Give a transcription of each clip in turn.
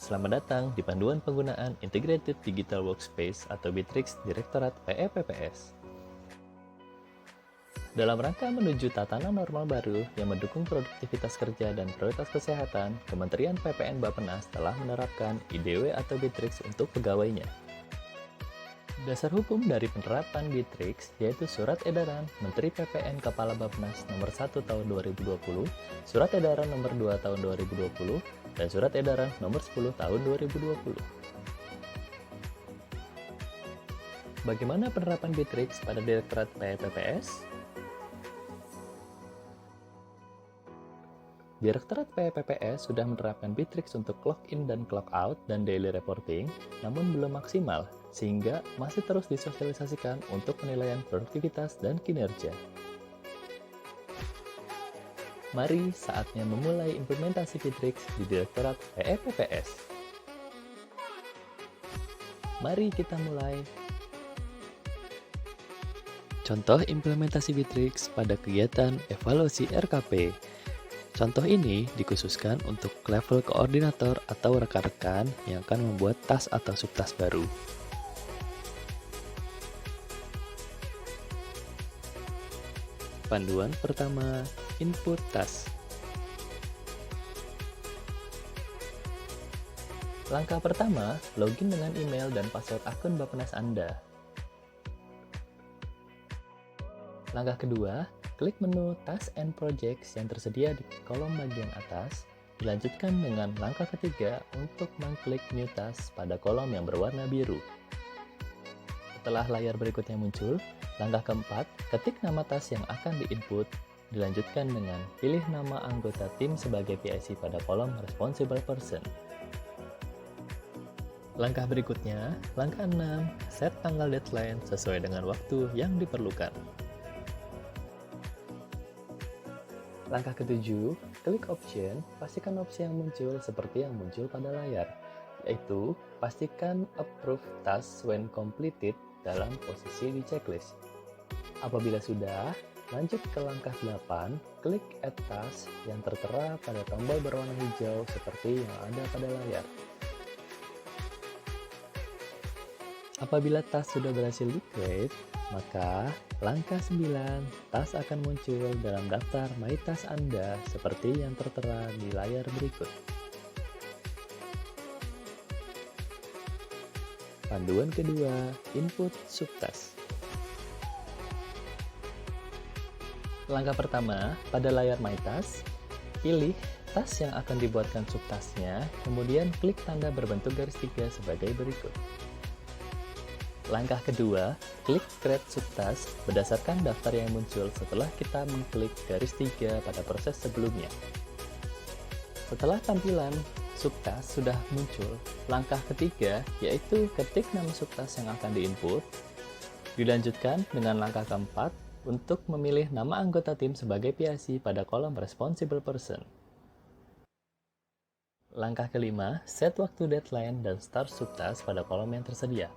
Selamat datang di panduan penggunaan Integrated Digital Workspace atau Bitrix Direktorat PEPPS. Dalam rangka menuju tatanan normal baru yang mendukung produktivitas kerja dan prioritas kesehatan, Kementerian PPN Bappenas telah menerapkan IDW atau Bitrix untuk pegawainya. Dasar hukum dari penerapan Bitrix yaitu Surat Edaran Menteri PPN Kepala Bappenas Nomor 1 Tahun 2020, Surat Edaran Nomor 2 Tahun 2020, dan Surat Edaran Nomor 10 Tahun 2020. Bagaimana penerapan Bitrix pada Direktorat PEPPS? Direktorat PEPPS sudah menerapkan Bitrix untuk login dan clock out dan daily reporting, namun belum maksimal, sehingga masih terus disosialisasikan untuk penilaian produktivitas dan kinerja. Mari saatnya memulai implementasi Bitrix di Direktorat PEPPS. Mari kita mulai. Contoh implementasi Bitrix pada kegiatan evaluasi RKP. Contoh ini dikhususkan untuk level koordinator atau rekan-rekan yang akan membuat tas atau subtas baru. Panduan pertama, input tas. Langkah pertama, login dengan email dan password akun Bappenas Anda. Langkah kedua, klik menu Task and Projects yang tersedia di kolom bagian atas. Dilanjutkan dengan langkah ketiga untuk mengklik New Task pada kolom yang berwarna biru. Setelah layar berikutnya muncul, langkah keempat, ketik nama task yang akan diinput. Dilanjutkan dengan pilih nama anggota tim sebagai PIC pada kolom Responsible Person. Langkah berikutnya, langkah 6, set tanggal deadline sesuai dengan waktu yang diperlukan. Langkah ketujuh, klik option, pastikan opsi yang muncul seperti yang muncul pada layar, yaitu pastikan approve task when completed dalam posisi di checklist. Apabila sudah, lanjut ke langkah 8, klik add task yang tertera pada tombol berwarna hijau seperti yang ada pada layar. Apabila task sudah berhasil di-create, maka langkah 9, task akan muncul dalam daftar My Task Anda seperti yang tertera di layar berikut. Panduan kedua, input subtask. Langkah pertama, pada layar My Task, pilih task yang akan dibuatkan subtasknya, kemudian klik tanda berbentuk garis 3 sebagai berikut. Langkah kedua, klik Create Subtask berdasarkan daftar yang muncul setelah kita mengklik garis 3 pada proses sebelumnya. Setelah tampilan subtask sudah muncul, langkah ketiga yaitu ketik nama subtask yang akan diinput. Dilanjutkan dengan langkah keempat untuk memilih nama anggota tim sebagai PIC pada kolom Responsible Person. Langkah kelima, set waktu deadline dan start subtask pada kolom yang tersedia.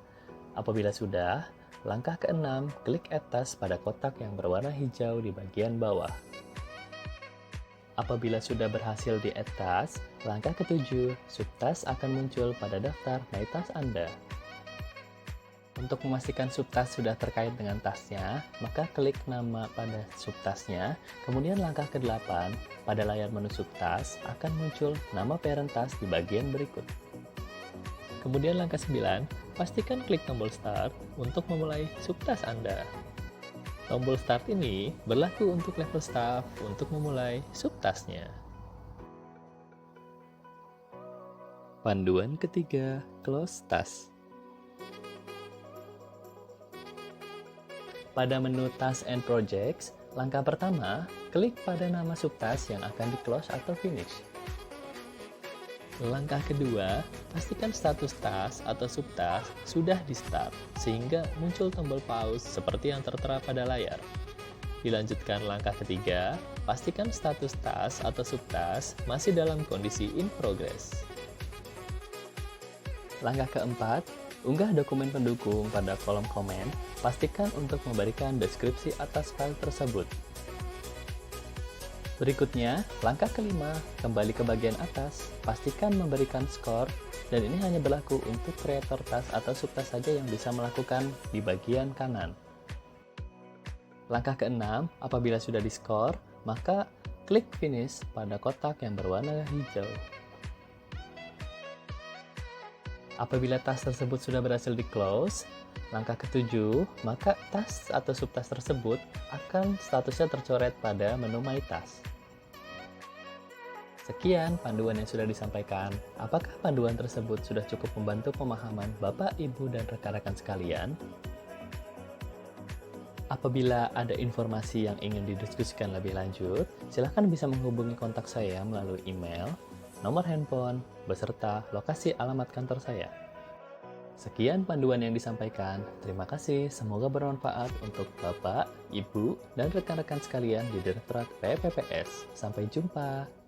Apabila sudah, langkah ke-6, klik Add Task pada kotak yang berwarna hijau di bagian bawah. Apabila sudah berhasil di Add Task, langkah ke-7, subtask akan muncul pada daftar My Task Anda. Untuk memastikan subtask sudah terkait dengan tasknya, maka klik nama pada subtasknya, kemudian langkah ke-8, pada layar menu subtask akan muncul nama parent task di bagian berikut. Kemudian langkah 9, pastikan klik tombol Start untuk memulai subtask Anda. Tombol Start ini berlaku untuk level staff untuk memulai subtasknya. Panduan ketiga, Close Task. Pada menu Task and Projects, langkah pertama, klik pada nama subtask yang akan di-close atau finish. Langkah kedua, pastikan status task atau subtask sudah di-start, sehingga muncul tombol pause seperti yang tertera pada layar. Dilanjutkan langkah ketiga, pastikan status task atau subtask masih dalam kondisi in progress. Langkah keempat, unggah dokumen pendukung pada kolom komen, pastikan untuk memberikan deskripsi atas file tersebut. Berikutnya, langkah kelima, kembali ke bagian atas. Pastikan memberikan skor, dan ini hanya berlaku untuk kreator tas atau subtas saja yang bisa melakukan di bagian kanan. Langkah keenam, apabila sudah diskor, maka klik finish pada kotak yang berwarna hijau. Apabila tas tersebut sudah berhasil di-close, langkah ketujuh, maka tas atau subtas tersebut akan statusnya tercoret pada menu My Tas. Sekian panduan yang sudah disampaikan. Apakah panduan tersebut sudah cukup membantu pemahaman Bapak, Ibu, dan rekan-rekan sekalian? Apabila ada informasi yang ingin didiskusikan lebih lanjut, silakan bisa menghubungi kontak saya melalui email, nomor handphone, beserta lokasi alamat kantor saya. Sekian panduan yang disampaikan. Terima kasih, semoga bermanfaat untuk Bapak, Ibu, dan rekan-rekan sekalian di Direktorat PPPS. Sampai jumpa.